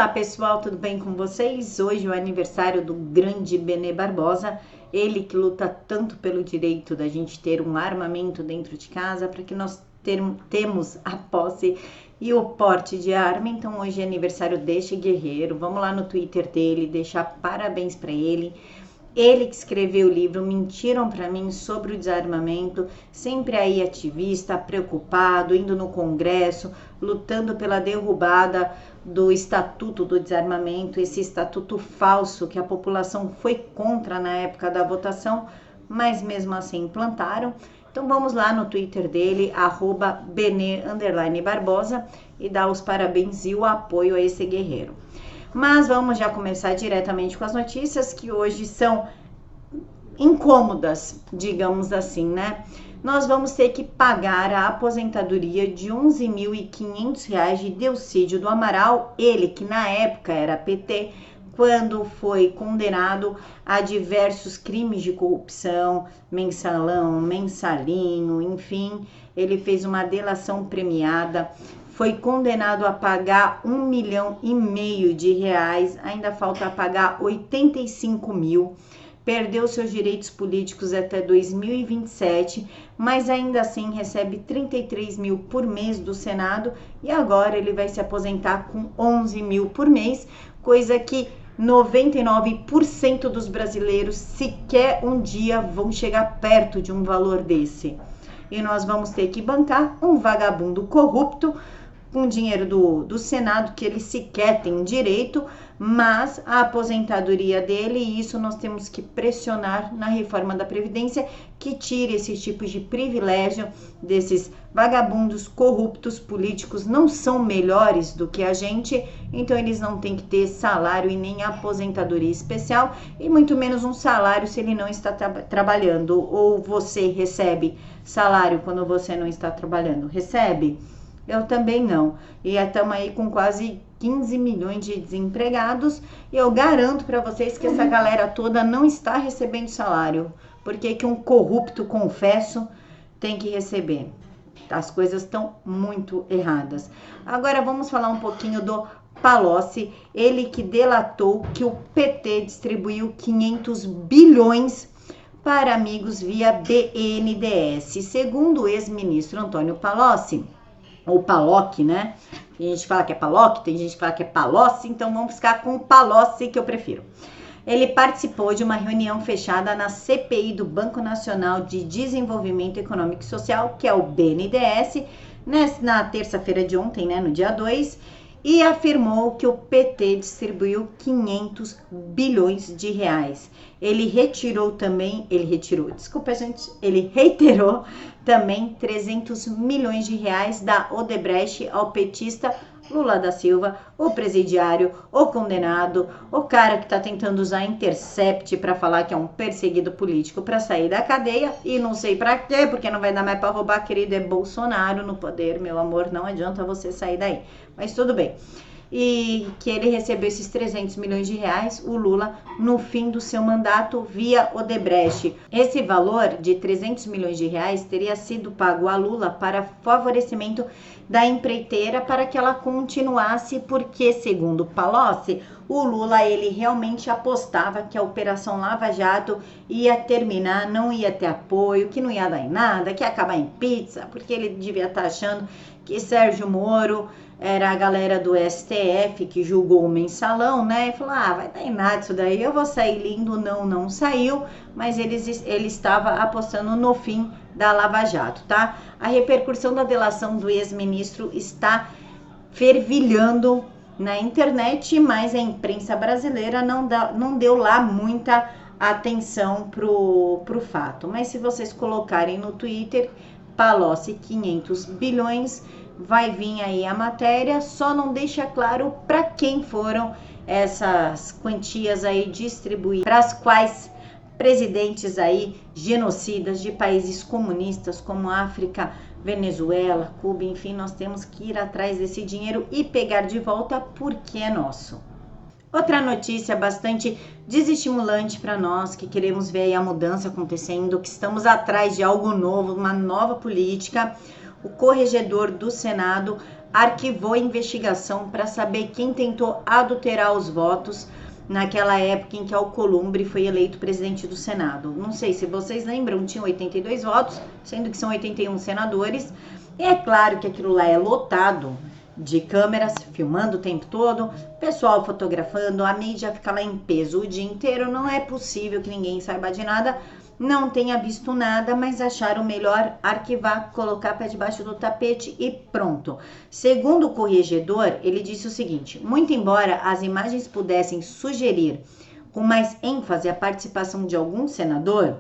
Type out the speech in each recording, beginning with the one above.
Olá pessoal, tudo bem com vocês? Hoje é o aniversário do grande Benê Barbosa, ele que luta tanto pelo direito da gente ter um armamento dentro de casa para que nós temos a posse e o porte de arma. Então hoje é aniversário deste guerreiro, vamos lá no Twitter dele, deixar parabéns para ele. Ele que escreveu o livro Mentiram para Mim sobre o desarmamento, sempre aí ativista, preocupado, indo no Congresso, lutando pela derrubada do Estatuto do Desarmamento, esse estatuto falso que a população foi contra na época da votação, mas mesmo assim implantaram. Então vamos lá no Twitter dele, @Benê_Barbosa, e dar os parabéns e o apoio a esse guerreiro. Mas vamos já começar diretamente com as notícias que hoje são incômodas, digamos assim, né? Nós vamos ter que pagar a aposentadoria de R$ 11.500 de Delcídio do Amaral, ele que na época era PT, quando foi condenado a diversos crimes de corrupção, mensalão, mensalinho, enfim, ele fez uma delação premiada, foi condenado a pagar R$ 1,5 milhão, ainda falta pagar 85 mil, perdeu seus direitos políticos até 2027, mas ainda assim recebe 33 mil por mês do Senado e agora ele vai se aposentar com 11 mil por mês, coisa que 99% dos brasileiros sequer um dia vão chegar perto de um valor desse. E nós vamos ter que bancar um vagabundo corrupto com dinheiro do Senado, que ele sequer tem direito, mas a aposentadoria dele, e isso nós temos que pressionar na reforma da Previdência, que tire esses tipos de privilégio desses vagabundos corruptos. Políticos não são melhores do que a gente, então eles não têm que ter salário e nem aposentadoria especial, e muito menos um salário se ele não está trabalhando. Ou você recebe salário quando você não está trabalhando? Recebe? Eu também não. E estamos aí com quase 15 milhões de desempregados. E eu garanto para vocês que essa galera toda não está recebendo salário. Por que um corrupto, confesso, tem que receber? As coisas estão muito erradas. Agora vamos falar um pouquinho do Palocci. Ele que delatou que o PT distribuiu 500 bilhões para amigos via BNDES. Segundo o ex-ministro Antônio Palocci, ou Palocci, né? Tem gente que fala que é Palocci, tem gente que fala que é Palocci, então vamos ficar com o Palocci, que eu prefiro. Ele participou de uma reunião fechada na CPI do Banco Nacional de Desenvolvimento Econômico e Social, que é o BNDES, na terça-feira de ontem, né, no dia 2, e afirmou que o PT distribuiu 500 bilhões de reais. Ele reiterou também 300 milhões de reais da Odebrecht ao petista Lula da Silva, o presidiário, o condenado, o cara que tá tentando usar a Intercept para falar que é um perseguido político para sair da cadeia, e não sei para quê, porque não vai dar mais para roubar, querido, é Bolsonaro no poder, meu amor, não adianta você sair daí, mas tudo bem. E que ele recebeu esses 300 milhões de reais, o Lula, no fim do seu mandato via Odebrecht. Esse valor de 300 milhões de reais teria sido pago a Lula para favorecimento da empreiteira para que ela continuasse, porque, segundo Palocci, o Lula, ele realmente apostava que a Operação Lava Jato ia terminar, não ia ter apoio, que não ia dar em nada, que ia acabar em pizza, porque ele devia estar achando que Sérgio Moro era a galera do STF que julgou o mensalão, né? E falou, vai dar em nada isso daí, eu vou sair lindo. Não saiu, mas ele estava apostando no fim da Lava Jato, tá? A repercussão da delação do ex-ministro está fervilhando na internet, mas a imprensa brasileira não deu lá muita atenção pro fato. Mas se vocês colocarem no Twitter, Palocci 500 bilhões, vai vir aí a matéria, só não deixa claro para quem foram essas quantias aí distribuídas, para as quais presidentes aí genocidas de países comunistas como África, Venezuela, Cuba, enfim, nós temos que ir atrás desse dinheiro e pegar de volta porque é nosso. Outra notícia bastante desestimulante para nós que queremos ver aí a mudança acontecendo, que estamos atrás de algo novo, uma nova política. O corregedor do Senado arquivou a investigação para saber quem tentou adulterar os votos naquela época em que Alcolumbre foi eleito presidente do Senado. Não sei se vocês lembram, tinham 82 votos, sendo que são 81 senadores. E é claro que aquilo lá é lotado de câmeras, filmando o tempo todo, pessoal fotografando, a mídia fica lá em peso o dia inteiro. Não é possível que ninguém saiba de nada, não tenha visto nada, mas acharam melhor arquivar, colocar pé debaixo do tapete e pronto. Segundo o corregedor, ele disse o seguinte: muito embora as imagens pudessem sugerir com mais ênfase a participação de algum senador,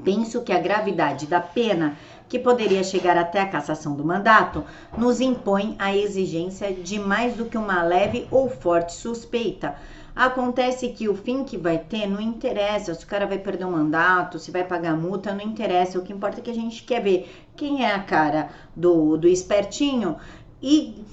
penso que a gravidade da pena, que poderia chegar até a cassação do mandato, nos impõe a exigência de mais do que uma leve ou forte suspeita. Acontece que o fim que vai ter não interessa, se o cara vai perder um mandato, se vai pagar multa, não interessa. O que importa é que a gente quer ver quem é a cara do espertinho e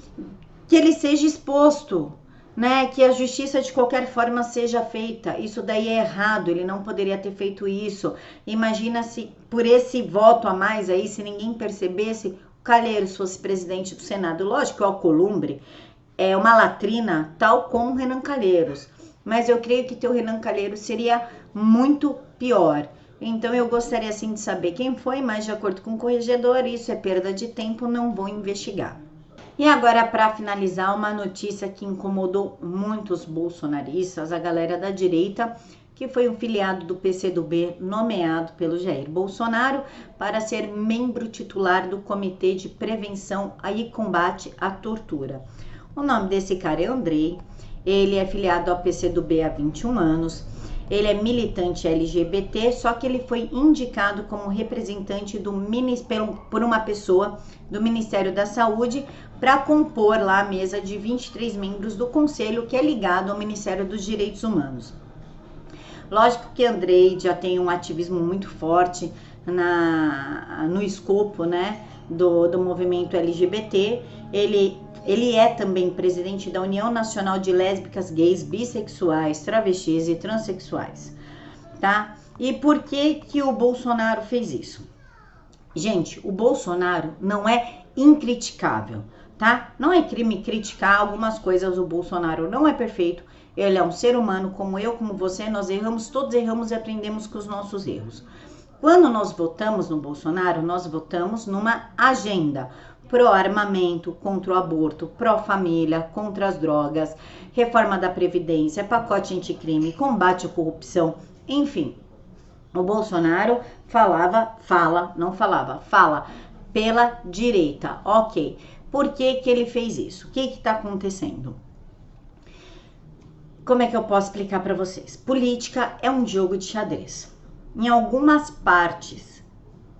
que ele seja exposto, né? Que a justiça de qualquer forma seja feita. Isso daí é errado, ele não poderia ter feito isso. Imagina se por esse voto a mais aí, se ninguém percebesse, o Calheiros fosse presidente do Senado. Lógico que o Alcolumbre é uma latrina, tal como o Renan Calheiros. Mas eu creio que teu Renan Calheiros seria muito pior. Então eu gostaria sim de saber quem foi, mas de acordo com o corregedor, isso é perda de tempo, não vou investigar. E agora, para finalizar, uma notícia que incomodou muitos bolsonaristas, a galera da direita, que foi um filiado do PCdoB nomeado pelo Jair Bolsonaro para ser membro titular do Comitê de Prevenção e Combate à Tortura. O nome desse cara é Andrei, ele é filiado ao PCdoB há 21 anos, ele é militante LGBT, só que ele foi indicado como representante por uma pessoa do Ministério da Saúde para compor lá a mesa de 23 membros do Conselho, que é ligado ao Ministério dos Direitos Humanos. Lógico que Andrei já tem um ativismo muito forte no escopo, né, do movimento LGBT. Ele é também presidente da União Nacional de Lésbicas, Gays, Bissexuais, Travestis e Transsexuais, tá? E por que o Bolsonaro fez isso? Gente, o Bolsonaro não é incriticável, tá? Não é crime criticar algumas coisas, o Bolsonaro não é perfeito, ele é um ser humano como eu, como você, nós erramos, todos erramos e aprendemos com os nossos erros. Quando nós votamos no Bolsonaro, nós votamos numa agenda pró-armamento, contra o aborto, pró-família, contra as drogas, reforma da Previdência, pacote anticrime, combate à corrupção, enfim. O Bolsonaro fala pela direita, ok. Por que ele fez isso? O que está acontecendo? Como é que eu posso explicar para vocês? Política é um jogo de xadrez. Em algumas partes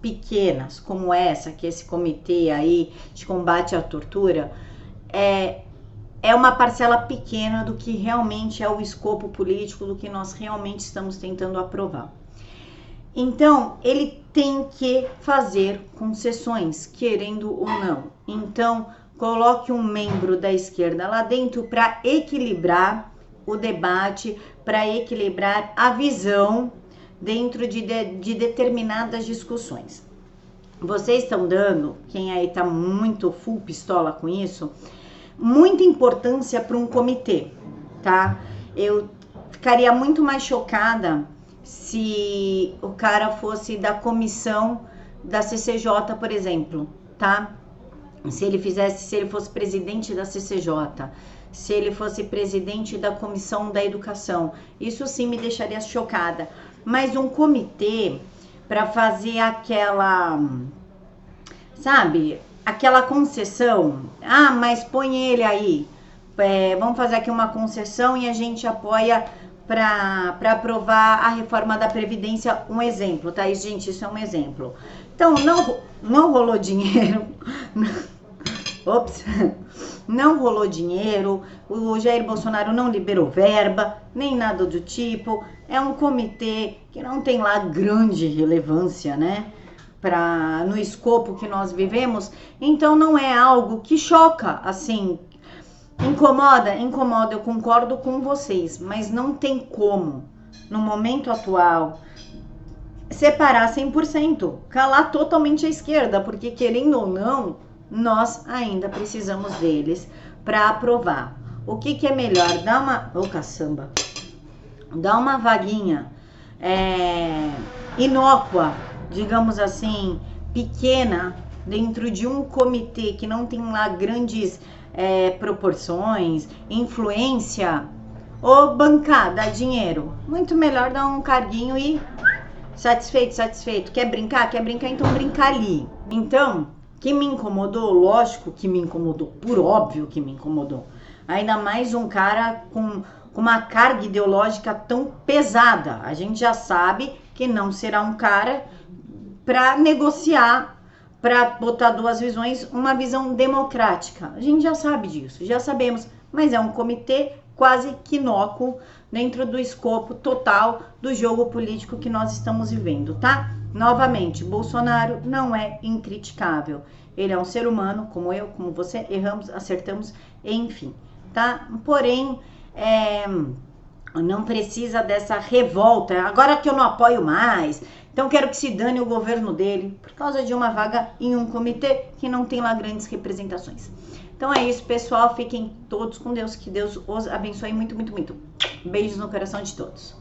pequenas, como essa, que esse comitê aí de combate à tortura, é uma parcela pequena do que realmente é o escopo político, do que nós realmente estamos tentando aprovar. Então, ele tem que fazer concessões, querendo ou não. Então, coloque um membro da esquerda lá dentro para equilibrar o debate, para equilibrar a visão dentro de determinadas discussões. Vocês estão dando, quem aí tá muito full pistola com isso, muita importância para um comitê, tá? Eu ficaria muito mais chocada se o cara fosse da comissão da CCJ, por exemplo, tá? Se ele fosse presidente da CCJ, se ele fosse presidente da comissão da educação, isso sim me deixaria chocada. Mas um comitê para fazer aquela, sabe, aquela concessão, mas põe ele aí, vamos fazer aqui uma concessão e a gente apoia para aprovar a reforma da Previdência, um exemplo, tá? Gente, isso é um exemplo. Então, não rolou dinheiro, não rolou dinheiro, o Jair Bolsonaro não liberou verba, nem nada do tipo. É um comitê que não tem lá grande relevância, né? No escopo que nós vivemos. Então não é algo que choca, assim. Incomoda, eu concordo com vocês, mas não tem como, no momento atual, separar 100%, calar totalmente a esquerda, porque querendo ou não, nós ainda precisamos deles para aprovar. O que é melhor? Dar uma... Ô, caçamba! Dar uma vaguinha inócua, digamos assim, pequena, dentro de um comitê que não tem lá grandes proporções, influência, ou bancar, dar dinheiro. Muito melhor dar um carguinho e satisfeito. Quer brincar? Então brincar ali. Então, que me incomodou, lógico que me incomodou, por óbvio que me incomodou. Ainda mais um cara com uma carga ideológica tão pesada. A gente já sabe que não será um cara para negociar, para botar duas visões, uma visão democrática. A gente já sabe disso, já sabemos, mas é um comitê quase que inócuo dentro do escopo total do jogo político que nós estamos vivendo, tá? Novamente, Bolsonaro não é incriticável. Ele é um ser humano, como eu, como você, erramos, acertamos, enfim, tá? Porém, não precisa dessa revolta. Agora que eu não apoio mais, então quero que se dane o governo dele, por causa de uma vaga em um comitê que não tem lá grandes representações. Então é isso, pessoal. Fiquem todos com Deus. Que Deus os abençoe muito, muito, muito. Beijos no coração de todos.